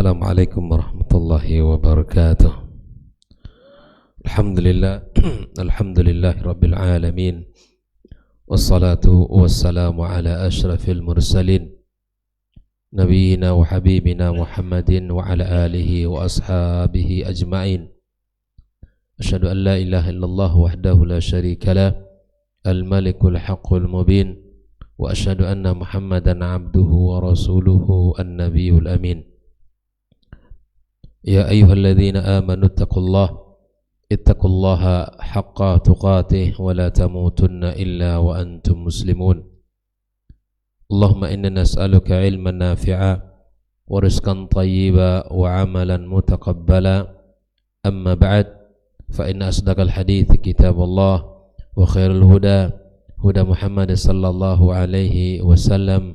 Assalamualaikum warahmatullahi wabarakatuh. Alhamdulillah rabbil alamin. Wassalatu wassalamu ala ashrafil mursalin Nabiyyina wa habibina Muhammadin wa ala alihi wa ashabihi ajma'in. Asyhadu an la ilaha illallah wahdahu la syarika lah, al-malikul haqqul mubin, wa asyhadu anna Muhammadan abduhu wa rasuluhu an-nabiyul amin. Ya ayyuhalladzina amanu ittaqullaha haqqa tuqatih wa la tamutunna illa wa antum muslimun. Allahumma inna nas'aluka ilman nafi'a wa rizqan tayyiba wa amalan mutaqabbala. Amma ba'd, fa inna asdaqal hadithi kitabullah wa khairul huda Muhammad sallallahu alaihi wasallam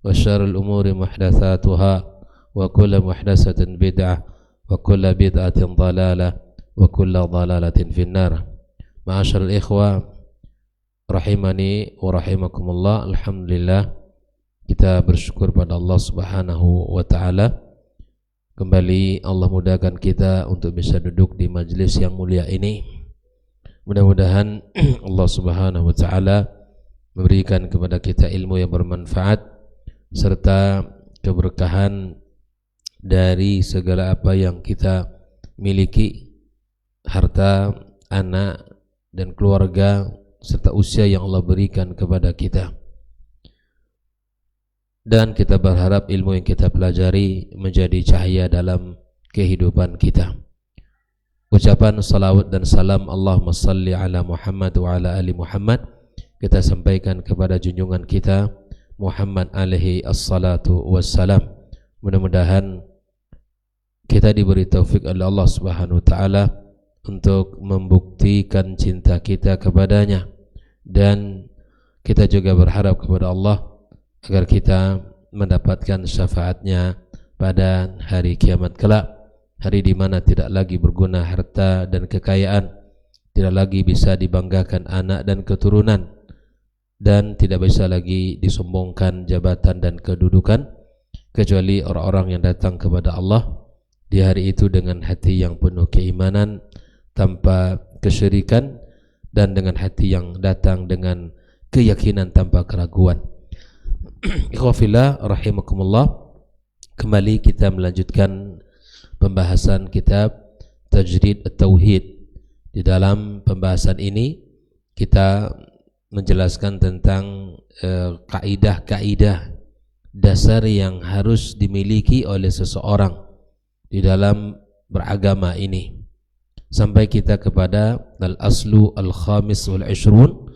wa syarrul umuri muhdatsatuha wa kullu muhdatsatin bid'ah wa kullu bid'atin dhalalah wa kullu dhalalatin finnar. Ma'asyiral ikhwah rahimani wa rahimakumullah. Alhamdulillah, kita bersyukur pada Allah Subhanahu wa taala. Kembali Allah mudahkan kita untuk bisa duduk di majelis yang mulia ini. Mudah-mudahan Allah Subhanahu wa taala memberikan kepada kita ilmu yang bermanfaat serta keberkahan dari segala apa yang kita miliki, harta, anak, dan keluarga, serta usia yang Allah berikan kepada kita. Dan kita berharap ilmu yang kita pelajari menjadi cahaya dalam kehidupan kita. Ucapan salawat dan salam Allahumma salli ala Muhammad wa ala ali Muhammad kita sampaikan kepada junjungan kita Muhammad alaihi assalatu wassalam. Mudah-mudahan kita diberi taufik oleh Allah Subhanahu wa taala untuk membuktikan cinta kita kepadanya, dan kita juga berharap kepada Allah agar kita mendapatkan syafaatnya pada hari kiamat kelak, hari di mana tidak lagi berguna harta dan kekayaan, tidak lagi bisa dibanggakan anak dan keturunan, dan tidak bisa lagi disombongkan jabatan dan kedudukan, kecuali orang-orang yang datang kepada Allah di hari itu dengan hati yang penuh keimanan tanpa kesyirikan, dan dengan hati yang datang dengan keyakinan tanpa keraguan. Ikhwafillah rahimakumullah, kembali kita melanjutkan pembahasan kitab Tajrid At-Tauhid. Di dalam pembahasan ini kita menjelaskan tentang kaidah-kaidah dasar yang harus dimiliki oleh seseorang di dalam beragama ini, sampai kita kepada al-aslu al-khamis wal-ishrun,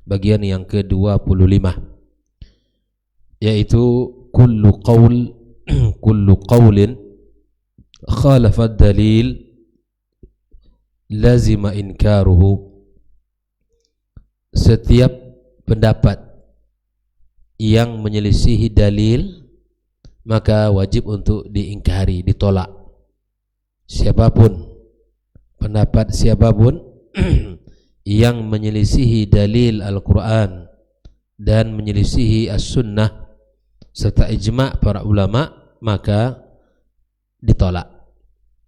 bagian yang ke-25, yaitu kullu qawlin khalafa dalil lazima inkaruhu. Setiap pendapat yang menyelisihi dalil maka wajib untuk diingkari, ditolak. Siapapun, pendapat siapapun yang menyelisihi dalil Al-Quran dan menyelisihi As-Sunnah serta ijma' para ulama, maka ditolak.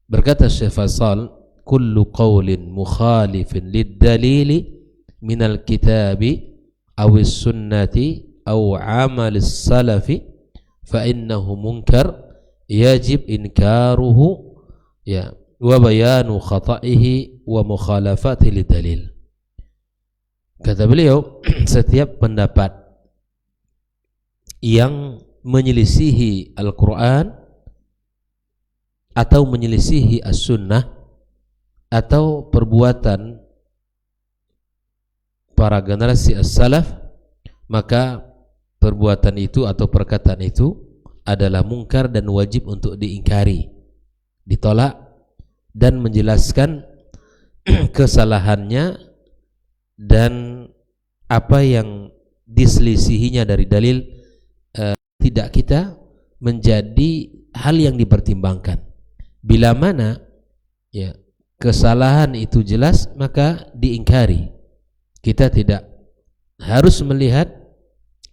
Berkata Syekh Faisal, kullu qawlin mukhalifin lid-dalili minal kitabi awis sunnati aw amalis salafi fa innahu munkar yajib inkaruhu wa bayanu khata'ihi wa mukhalafati lidalil. Kata beliau, setiap pendapat yang menyelisihi Al-Quran atau menyelisihi As-Sunnah atau perbuatan para generasi As-Salaf, maka perbuatan itu atau perkataan itu adalah mungkar dan wajib untuk diingkari, ditolak, dan menjelaskan kesalahannya dan apa yang diselisihinya dari dalil tidak kita menjadi hal yang dipertimbangkan. Bila mana kesalahan itu jelas, maka diingkari. Kita tidak harus melihat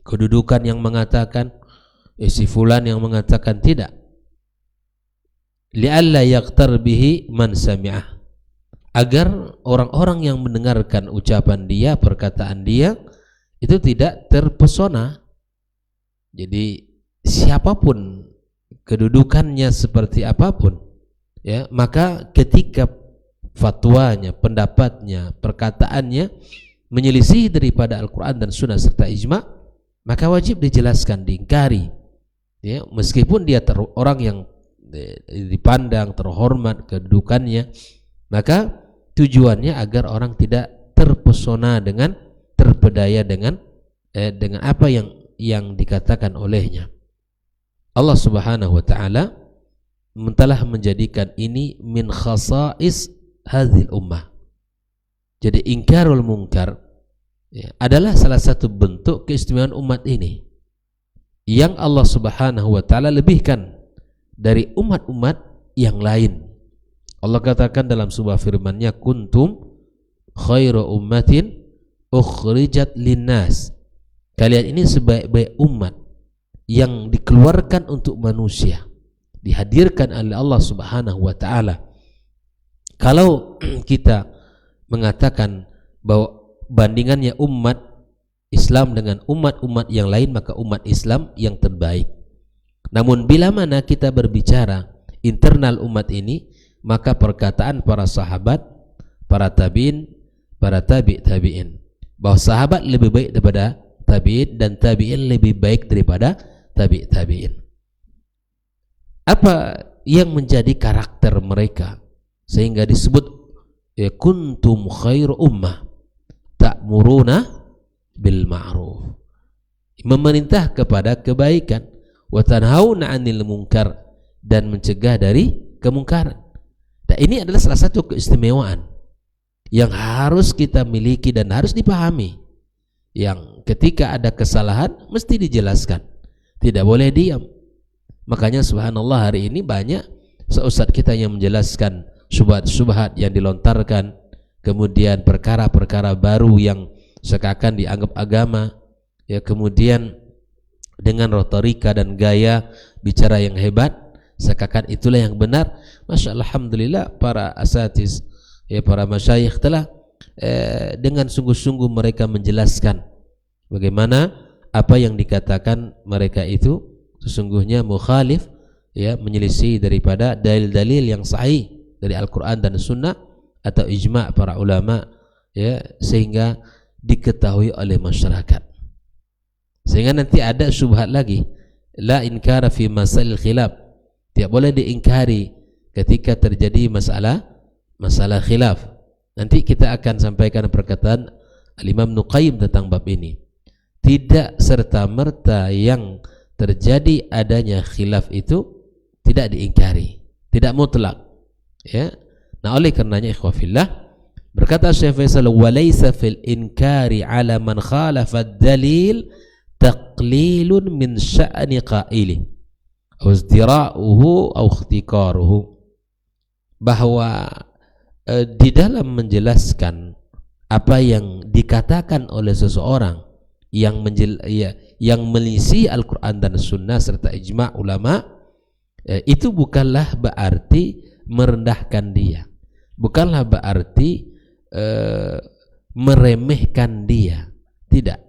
kedudukan yang mengatakan si fulan yang mengatakan, tidak. li'alla yaghtar bihi man sami'ah, agar orang-orang yang mendengarkan ucapan dia, perkataan dia itu tidak terpesona. Jadi siapapun kedudukannya seperti apapun, ya, maka ketika fatwanya, pendapatnya, perkataannya menyelisih daripada Al-Quran dan Sunnah serta ijma', maka wajib dijelaskan, diingkari, ya, meskipun dia orang yang dipandang terhormat kedudukannya, maka tujuannya agar orang tidak terpesona dengan, terpedaya dengan apa yang dikatakan olehnya. Allah Subhanahu wa taala telah menjadikan ini min khasais hadhil ummah. Jadi ingkarul munkar, ya, adalah salah satu bentuk keistimewaan umat ini yang Allah Subhanahu wa taala lebihkan dari umat-umat yang lain. Allah katakan dalam sebuah firman-Nya, kuntum khairu ummatin ukhrijat linnas. Kalian ini sebaik-baik umat yang dikeluarkan untuk manusia, dihadirkan oleh Allah Subhanahu wa taala. Kalau kita mengatakan bahwa bandingannya umat Islam dengan umat-umat yang lain, maka umat Islam yang terbaik. Namun bila mana kita berbicara internal umat ini, maka perkataan para sahabat, para tabi'in, para tabi'in, bahwa sahabat lebih baik daripada tabi'in dan tabi'in lebih baik daripada tabi'in. Apa yang menjadi karakter mereka sehingga disebut kuntum khairu ummah ta'muruna bil ma'ruf, memerintah kepada kebaikan, wa tanhauna 'anil munkar, dan mencegah dari kemungkaran. Dan ini adalah salah satu keistimewaan yang harus kita miliki dan harus dipahami, yang ketika ada kesalahan mesti dijelaskan, tidak boleh diam. Makanya subhanallah, hari ini banyak ustaz kita yang menjelaskan syubhat-syubhat yang dilontarkan, kemudian perkara-perkara baru yang seakan dianggap agama, ya, kemudian dengan retorika dan gaya bicara yang hebat, seakan itulah yang benar. Masya Allah, alhamdulillah, para asatiz, ya, para masyayikh telah dengan sungguh-sungguh mereka menjelaskan bagaimana apa yang dikatakan mereka itu sesungguhnya mukhalif, ya, menyelisih daripada dalil-dalil yang sahih dari Al-Quran dan Sunnah atau ijma' para ulama, ya, sehingga diketahui oleh masyarakat, sehingga nanti ada syubhat lagi, la inkara fi masail khilaf, tidak boleh diingkari ketika terjadi masalah khilaf. Nanti kita akan sampaikan perkataan Al-Imam Ibnu Qayyim tentang bab ini. Tidak serta-merta yang terjadi adanya khilaf itu tidak diingkari, tidak mutlak, ya. Nah, oleh karenanya ikhwafillah, berkata Syekh Faisal, walaysa fil inkari ala man khalafa ad-dalil taqlilun min sya'ni qaili aw izdira'uhu aw ikhtiqaruhu, bahwa di dalam menjelaskan apa yang dikatakan oleh seseorang yang menyelisihi Al-Quran dan Sunnah serta ijma' ulama, itu bukanlah berarti merendahkan dia, bukanlah berarti meremehkan dia, tidak.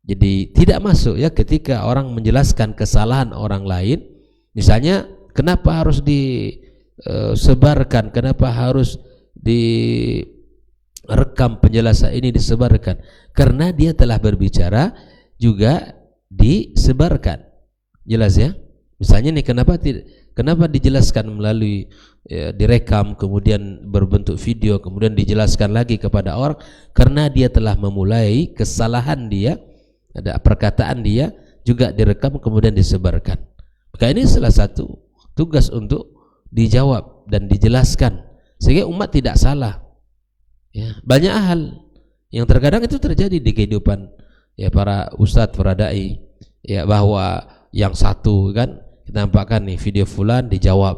Jadi tidak masuk, ya, ketika orang menjelaskan kesalahan orang lain, misalnya kenapa harus disebarkan, kenapa harus direkam penjelasan ini disebarkan, karena dia telah berbicara juga disebarkan, jelas, ya. Misalnya nih, kenapa dijelaskan melalui, ya, direkam kemudian berbentuk video kemudian dijelaskan lagi kepada orang, karena dia telah memulai kesalahan dia, ada perkataan dia juga direkam kemudian disebarkan. Maka ini salah satu tugas untuk dijawab dan dijelaskan sehingga umat tidak salah, ya. Banyak hal yang terkadang itu terjadi di kehidupan, ya, para ustadz, para dai, ya, bahwa yang satu kan kita nampakkan nih video fulan dijawab,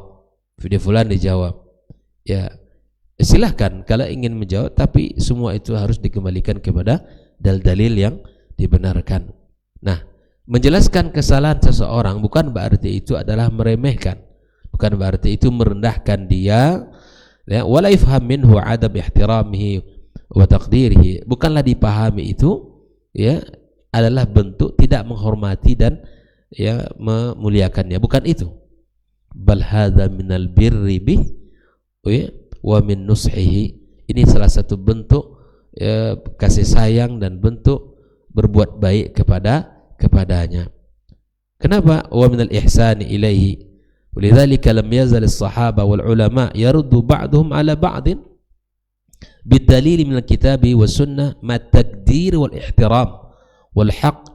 ya, silahkan kalau ingin menjawab, tapi semua itu harus dikembalikan kepada dalil-dalil yang dibenarkan. Nah, menjelaskan kesalahan seseorang bukan berarti itu adalah meremehkan, bukan berarti itu merendahkan dia, ya, wala yafham minhu adab ihtiramihi wa taqdirihi, bukanlah dipahami itu ya adalah bentuk tidak menghormati dan ya memuliakannya, bukan itu. Bal hadza minal birri bih wa min nushihi, ini salah satu bentuk ya, kasih sayang dan bentuk berbuat baik kepadanya. Kenapa? Wa minal ihsani ilaihi. Walidzalika lam yazal as-sahaba wal ulama yaruddu ba'dhum ala ba'din bid-dalil min al-kitabi was sunnah ma at-taqdir wal ihtiram wal haqq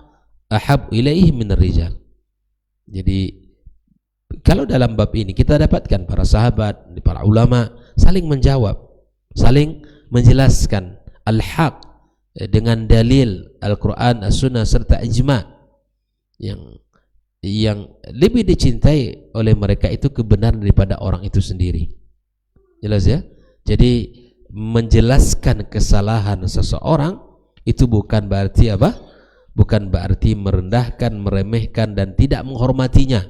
ahab ilaihi min ar-rijal. Jadi kalau dalam bab ini kita dapatkan para sahabat, para ulama saling menjawab, saling menjelaskan al-haq dengan dalil Al-Quran, As-Sunnah serta ijma. Yang lebih dicintai oleh mereka itu kebenaran daripada orang itu sendiri. Jelas ya? Jadi menjelaskan kesalahan seseorang itu bukan berarti apa? Bukan berarti merendahkan, meremehkan dan tidak menghormatinya.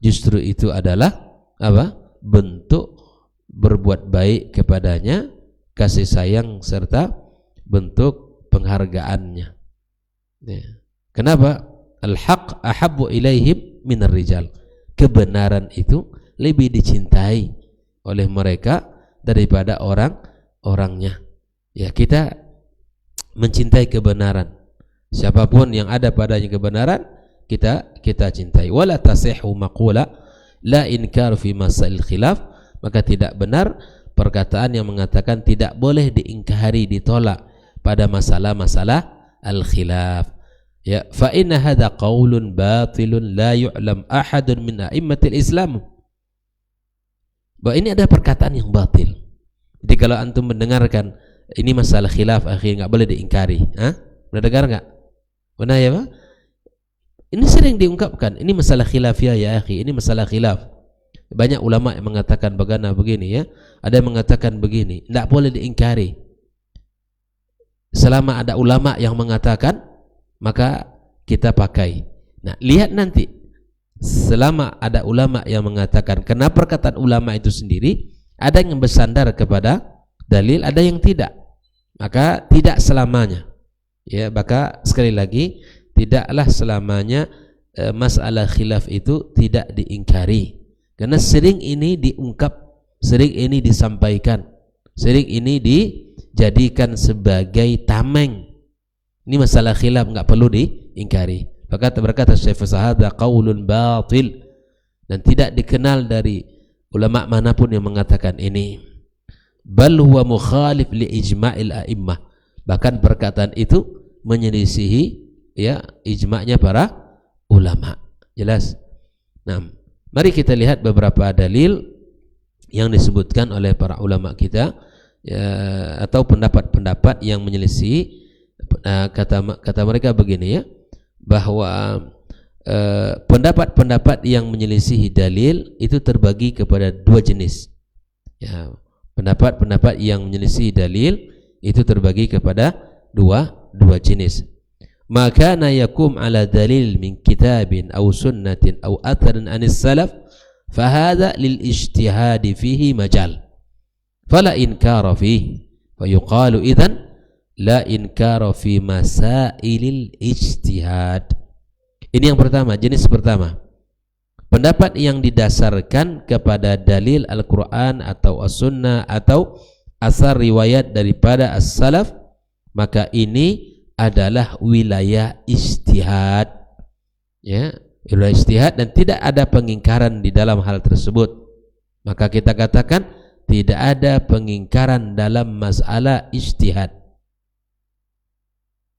Justru itu adalah apa? Bentuk berbuat baik kepadanya, kasih sayang serta bentuk penghargaannya. Ya. Kenapa? Al-haq ahabbu ilaihim minar rijal. Kebenaran itu lebih dicintai oleh mereka daripada orang-orangnya. Ya, kita mencintai kebenaran. Siapapun yang ada padanya kebenaran, kita cintai. Wala tasihhu maqula la inkar fi masail khilaf, maka tidak benar perkataan yang mengatakan tidak boleh diingkari, ditolak pada masalah-masalah al-khilaf. Ya, fa inna hadza qaulun batilun la yu'lam ahadun min a'immatil Islam. Bahwa ini ada perkataan yang batil. Jadi kalau antum mendengarkan ini masalah khilaf, akhirnya enggak boleh diingkari. Pernah dengar enggak? Pernah ya, Pak? Ini sering diungkapkan, ini masalah khilafiyah ya akhi, ini masalah khilaf. Banyak ulama yang mengatakan begini ya. Ada yang mengatakan begini, enggak boleh diingkari. Selama ada ulama yang mengatakan, maka kita pakai. Nah, lihat nanti selama ada ulama yang mengatakan, karena perkataan ulama itu sendiri ada yang bersandar kepada dalil, ada yang tidak. Maka tidak selamanya. Ya, maka sekali lagi tidaklah selamanya masalah khilaf itu tidak diingkari. Karena sering ini diungkap, sering ini disampaikan, sering ini dijadikan sebagai tameng. Ini masalah khilaf, enggak perlu diingkari. Berkata Syekh Sahada qaulun batil, dan tidak dikenal dari ulama manapun yang mengatakan ini. Bal huwa mukhalif li ijma'il a'immah. Bahkan perkataan itu menyelisihi ya ijma'nya para ulama. Jelas? Nah, mari kita lihat beberapa dalil yang disebutkan oleh para ulama kita ya, atau pendapat-pendapat yang menyelisihi. Kata mereka begini ya, bahwa pendapat-pendapat yang menyelisihi dalil itu terbagi kepada dua jenis. Ya, pendapat-pendapat yang menyelisihi dalil itu terbagi kepada dua jenis. Maka na yakum ala dalil min kitabin aw sunnatin aw atharin anis salaf, fahadha lil ijtihad fihi majal, fala inkara fihi, fa yuqalu idhan la inkara fi masailil ijtihad. Ini yang pertama, jenis pertama. Pendapat yang didasarkan kepada dalil Al-Quran atau As-Sunnah atau asar riwayat daripada As-Salaf, maka ini adalah wilayah ijtihad. Ya, wilayah ijtihad dan tidak ada pengingkaran di dalam hal tersebut. Maka kita katakan tidak ada pengingkaran dalam masalah ijtihad.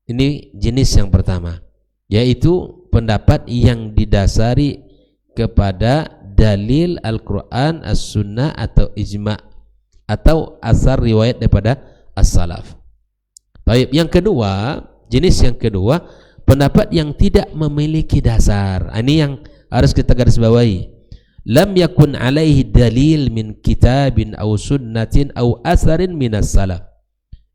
Ini jenis yang pertama, yaitu pendapat yang didasari kepada dalil Al-Quran, As-Sunnah atau ijma' atau asar riwayat daripada As-Salaf. Baik, yang kedua, jenis yang kedua, pendapat yang tidak memiliki dasar. Ini yang harus kita garis bawahi. Lam yakun alaihi dalil min kitabin aw sunnatin aw asarin minas salaf.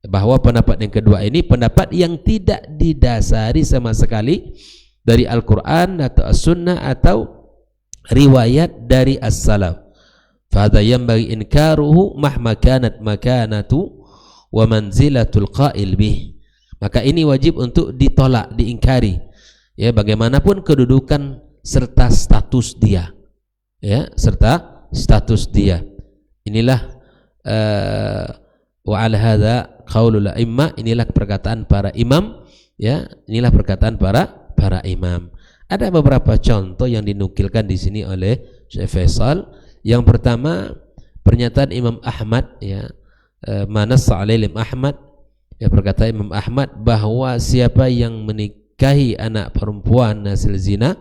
Bahwa pendapat yang kedua ini pendapat yang tidak didasari sama sekali dari Al-Quran atau As-Sunnah atau riwayat dari as-salaf. Fahadha yanbaghi inkaruhu mahma kanat makanatu wa manzilatul qail bih. Maka ini wajib untuk ditolak, diingkari. Ya, bagaimanapun kedudukan serta status dia. Ya, serta status dia. Inilah wa ala hadza qaulul a'imma, inilah perkataan para imam, ya, inilah perkataan para imam. Ada beberapa contoh yang dinukilkan di sini oleh Syekh Faisal. Yang pertama, pernyataan Imam Ahmad, ya, manassa alaihi Ahmad, ya, perkataan Imam Ahmad bahwa siapa yang menikahi anak perempuan hasil zina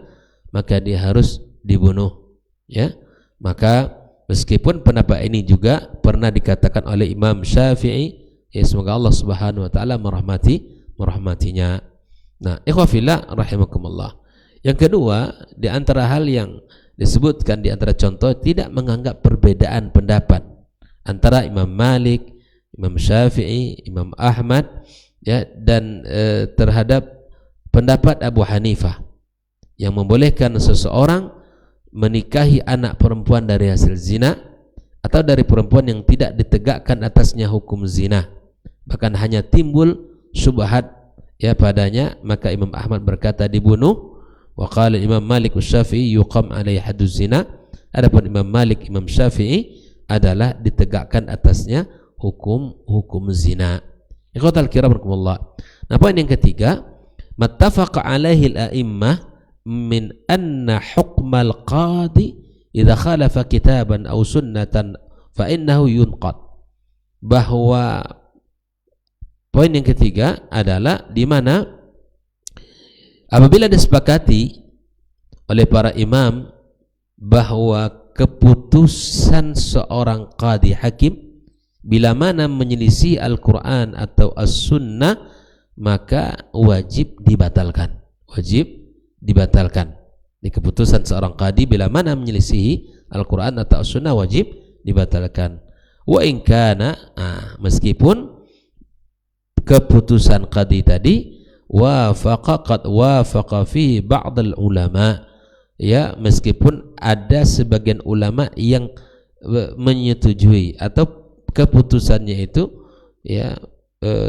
maka dia harus dibunuh, ya. Maka meskipun pendapat ini juga pernah dikatakan oleh Imam Syafi'i, ya, semoga Allah Subhanahu wa taala merahmatinya. Nah, ikhwah fillah rahimakumullah. Yang kedua, di antara hal yang disebutkan di antara contoh, tidak menganggap perbedaan pendapat antara Imam Malik, Imam Syafi'i, Imam Ahmad, ya, dan terhadap pendapat Abu Hanifah yang membolehkan seseorang menikahi anak perempuan dari hasil zina atau dari perempuan yang tidak ditegakkan atasnya hukum zina, bahkan hanya timbul syubhat, ya, padanya, maka Imam Ahmad berkata dibunuh. Wa qala Imam Malik Syafi'i yuqam alaihi hadduz zina. Adapun Imam Malik, Imam Syafi'i adalah ditegakkan atasnya hukum zina. Ikhwatal kiram rahimakumullah. Nah, poin yang ketiga, mattafaqa alaihi al-a'immah min anna hukmal qadi idza khalafa kitaban aw sunnatan fa innahu yunqad. Bahwa poin yang ketiga adalah di mana apabila disepakati oleh para imam bahwa keputusan seorang qadi hakim bila mana menyelisih Al-Quran atau As-Sunnah, maka wajib dibatalkan. Wajib dibatalkan. Di keputusan seorang qadi bila mana menyelisihi Al-Quran atau As-Sunnah, wajib dibatalkan. Wa in kana, meskipun keputusan qadi tadi wafaqa fi ba'd al-ulama, ya, meskipun ada sebagian ulama yang menyetujui atau keputusannya itu, ya,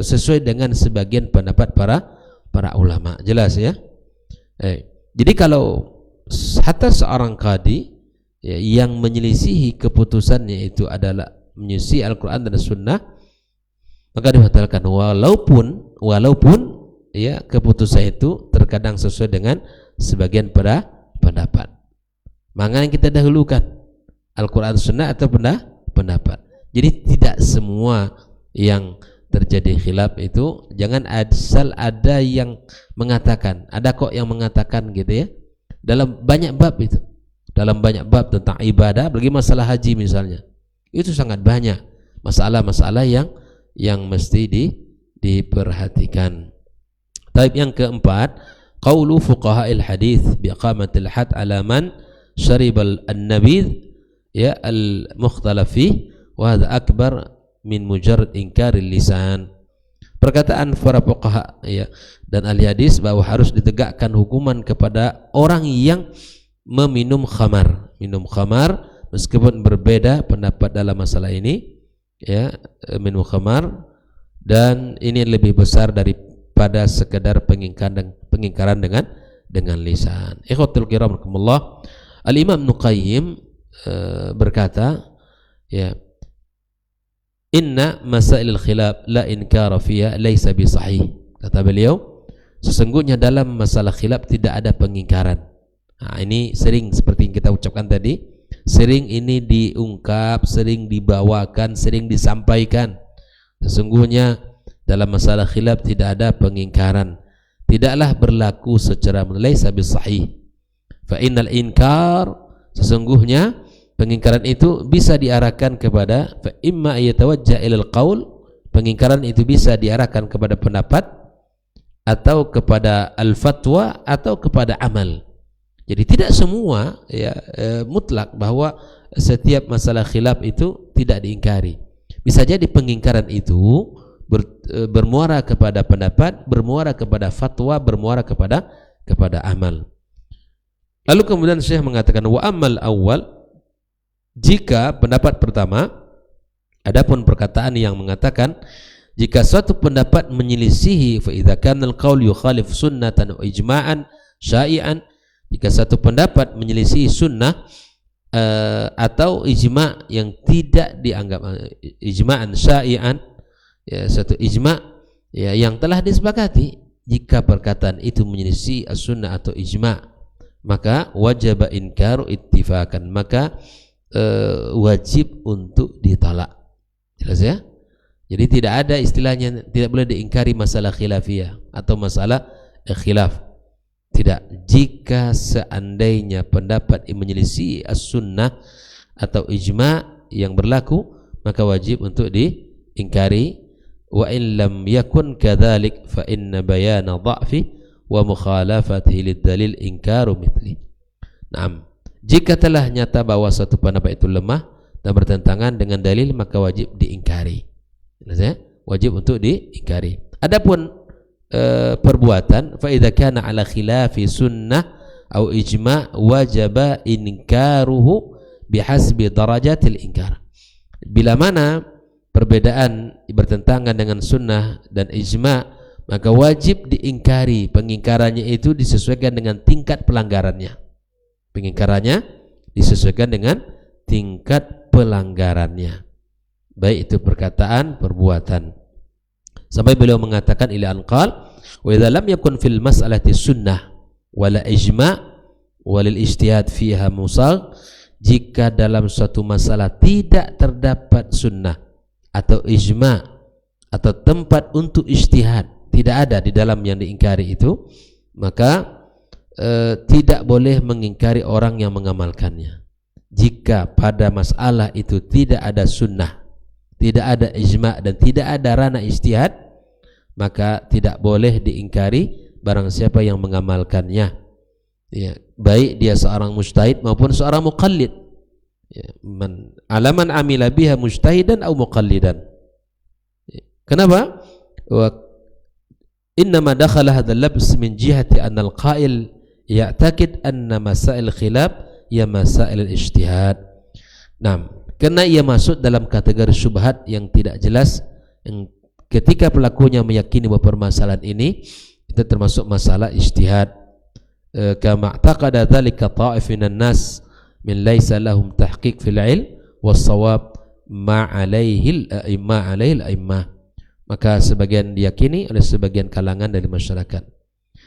sesuai dengan sebagian pendapat para ulama. Jelas, ya. Jadi kalau hatta seorang qadi, ya, yang menyelisihi keputusannya itu adalah menyelisihi Al-Quran dan Sunnah, maka dibatalkan walaupun ya, keputusan itu terkadang sesuai dengan sebagian pendapat. Maka yang kita dahulukan Al-Quran Sunnah atau pendapat. Jadi tidak semua yang terjadi khilaf itu, jangan asal ada yang mengatakan, ada kok yang mengatakan gitu, ya, dalam banyak bab itu, dalam banyak bab tentang ibadah, bagi masalah haji misalnya, itu sangat banyak masalah-masalah yang mesti diperhatikan. Taib yang keempat, qaulu fuqaha'il hadis biqamatil had ala man syaribal an-nabidh, ya, al-mukhtalaf fi wa hadha akbar min mujarrad inkaril lisan. Perkataan para fuqaha, ya, dan ahli hadis bahwa harus ditegakkan hukuman kepada orang yang meminum khamar, minum khamar, meskipun berbeda pendapat dalam masalah ini, ya, minum khamar, dan ini lebih besar daripada sekedar pengingkaran dengan lisan. Ikhwatul kiram rahimakumullah. Al-Imam Ibnu Qayyim berkata, ya, inna masailul khilaf la inkara fiha laisa bi sahih. Kata beliau, sesungguhnya dalam masalah khilaf tidak ada pengingkaran. Nah, ini sering seperti yang kita ucapkan tadi, sering ini diungkap, sering dibawakan, sering disampaikan. Sesungguhnya dalam masalah khilaf tidak ada pengingkaran, tidaklah berlaku secara laisa bi sahih. Fa innal inkar, sesungguhnya pengingkaran itu bisa diarahkan kepada fa imma yatawajjah ilal qaul, pengingkaran itu bisa diarahkan kepada pendapat atau kepada al-fatwa atau kepada amal. Jadi tidak semua, ya, mutlak bahwa setiap masalah khilaf itu tidak diingkari. Bisa jadi pengingkaran itu bermuara kepada pendapat, bermuara kepada fatwa, bermuara kepada amal. Lalu kemudian Syekh mengatakan wa ammal awal, jika pendapat pertama, adapun perkataan yang mengatakan jika suatu pendapat menyelisihi fa idza kana al-qaul yukhalif sunnatan wa ijma'an syai'an, jika satu pendapat menyelisihi sunnah atau ijma' yang tidak dianggap ijma'an syai'an, ya satu ijma' ya yang telah disepakati, jika perkataan itu menyelisihi as-sunnah atau ijma', maka wajib inkaru ittifakan, maka wajib untuk ditolak. Jelas ya? Jadi tidak ada istilahnya tidak boleh diingkari masalah khilafiyah atau masalah khilaf. Tidak. Jika seandainya pendapat menyelisih as-sunnah atau ijma' yang berlaku, maka wajib untuk diingkari. Wa in lam yakun kadzalik fa inna bayana dha'fi wa mukhalafatihi lid-dalil inkaru mithli. Naam. Jika telah nyata bahwa satu pendapat itu lemah dan bertentangan dengan dalil, maka wajib diingkari. Wajib untuk diingkari. Adapun perbuatan, fa idza kana ala khilafi sunnah atau ijma' wajaba inkaruhu bihasbi darajatil inkar. Bila mana perbedaan bertentangan dengan sunnah dan ijma', maka wajib diingkari. Pengingkarannya itu disesuaikan dengan tingkat pelanggarannya. Pengingkarannya disesuaikan dengan tingkat pelanggarannya, baik itu perkataan, perbuatan. Sampai beliau mengatakan ila anqal wa idza lam yakun fil mas'alati sunnah wala ijma' walil ijtihad fiha musagh, jika dalam suatu masalah tidak terdapat sunnah atau ijma' atau tempat untuk ijtihad, tidak ada di dalam yang diingkari itu, maka tidak boleh mengingkari orang yang mengamalkannya. Jika pada masalah itu tidak ada sunnah, tidak ada ijma' dan tidak ada ranah ijtihad, maka tidak boleh diingkari barang siapa yang mengamalkannya, ya, baik dia seorang mujtahid maupun seorang muqallid, ya, alaman amila biha mujtahidan atau muqallidan. Kenapa? Wa innama dakhala hadzal labs min jihati anna al-qa'il ya'taqid anna masail khilaf ya masail ijtihad. Nah, karena ia masuk dalam kategori syubhat yang tidak jelas, yang ketika pelakunya meyakini bahwa permasalahan ini itu termasuk masalah ijtihad, kama taqada dzalika ta'if minan nas min laisa lahum tahqiq fil ilm was shawab ma alaihi al-a'immah, maka sebagian diyakini oleh sebagian kalangan dari masyarakat.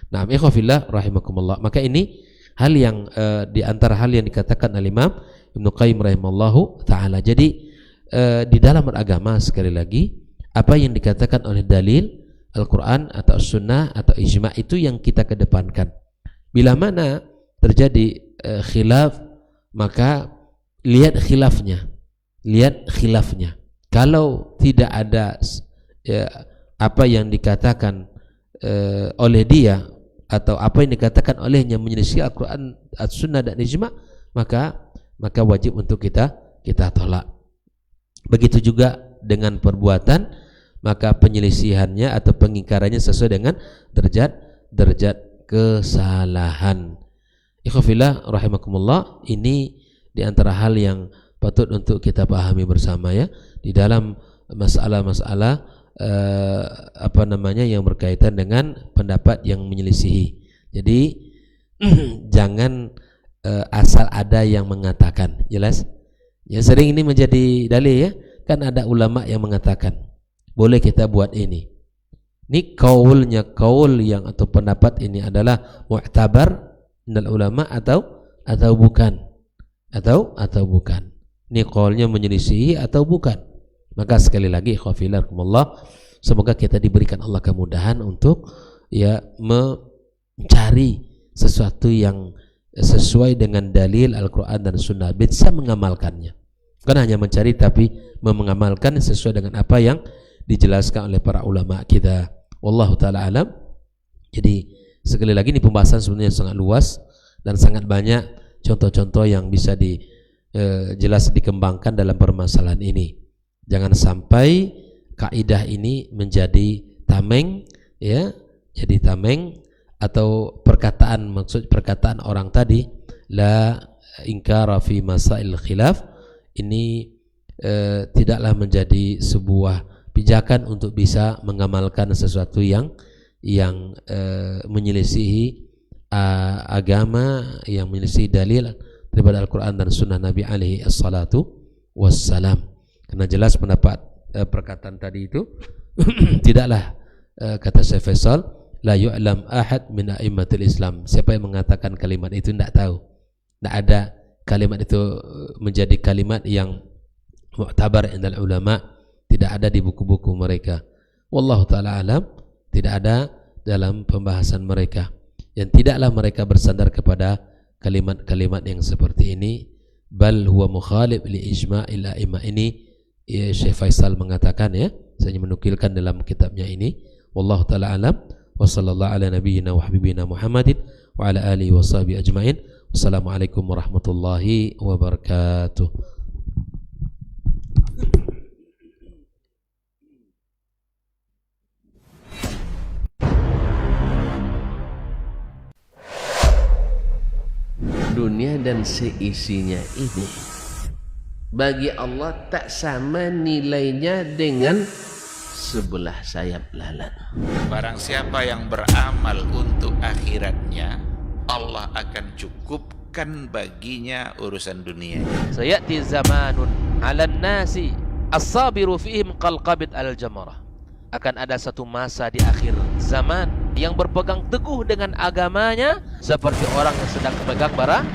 Nah, ikhwafillah rahimakumullah, maka ini hal yang di antara hal yang dikatakan oleh Imam Ibnu Qayyim rahimallahu taala. Jadi di dalam beragama, sekali lagi, apa yang dikatakan oleh dalil Al-Qur'an atau Sunnah atau ijma' itu yang kita kedepankan. Bila mana terjadi khilaf, maka lihat khilafnya. Kalau tidak ada apa yang dikatakan oleh dia atau apa yang dikatakan olehnya menyelisih Al-Quran, As-Sunnah dan Ijma', maka wajib untuk kita tolak. Begitu juga dengan perbuatan, maka penyelisihannya atau pengingkarannya sesuai dengan derajat kesalahan. Ikhwafillah rahimakumullah, ini di antara hal yang patut untuk kita pahami bersama, ya, di dalam masalah-masalah yang berkaitan dengan pendapat yang menyelisihi. Jadi jangan asal ada yang mengatakan, jelas ya, sering ini menjadi dalil, ya, kan ada ulama yang mengatakan boleh kita buat ini kaul yang atau pendapat ini adalah mu'tabar minal ulama atau bukan, atau bukan, ini kaulnya menyelisihi atau bukan. Maka sekali lagi ikhwafillah, semoga kita diberikan Allah kemudahan untuk, ya, mencari sesuatu yang sesuai dengan dalil Al-Quran dan Sunnah, bisa mengamalkannya. Bukan hanya mencari, tapi mengamalkan sesuai dengan apa yang dijelaskan oleh para ulama kita. Wallahu ta'ala alam. Jadi sekali lagi, ini pembahasan sebenarnya sangat luas dan sangat banyak contoh-contoh yang bisa jelas dikembangkan dalam permasalahan ini. Jangan sampai kaidah ini menjadi tameng, ya, jadi tameng atau perkataan orang tadi la ingkara fi masail khilaf, ini tidaklah menjadi sebuah pijakan untuk bisa mengamalkan sesuatu yang menyelisihi agama, yang menyelisihi dalil daripada Al-Quran dan Sunnah Nabi alaihi assalatu wassalam. Karena jelas pendapat perkataan tadi itu tidaklah kata Syekh Faisal, la yu'lam ahad min a'immatil Islam. Siapa yang mengatakan kalimat itu tidak tahu. Tidak ada kalimat itu menjadi kalimat yang mu'tabar indal ulama, tidak ada di buku-buku mereka. Wallahu ta'ala alam, tidak ada dalam pembahasan mereka. Dan tidaklah mereka bersandar kepada kalimat-kalimat yang seperti ini, bal huwa mukhalif li ijma'il a'imah. Ini ya, Syekh Faisal mengatakan, ya, saya menukilkan dalam kitabnya ini. Wallahu ta'ala alam, wa sallallahu ala nabiyyina wa habibina Muhammadin wa ala alihi wa sahbihi ajma'in. Wassalamualaikum warahmatullahi wabarakatuh. Dunia dan seisinya ini bagi Allah tak sama nilainya dengan sebelah sayap lalat. Barang siapa yang beramal untuk akhiratnya, Allah akan cukupkan baginya urusan dunia. Sayati zamanun 'alan nasi as-sabiru fihim qalqabit al-jamarah. Akan ada satu masa di akhir zaman yang berpegang teguh dengan agamanya seperti orang yang sedang memegang bara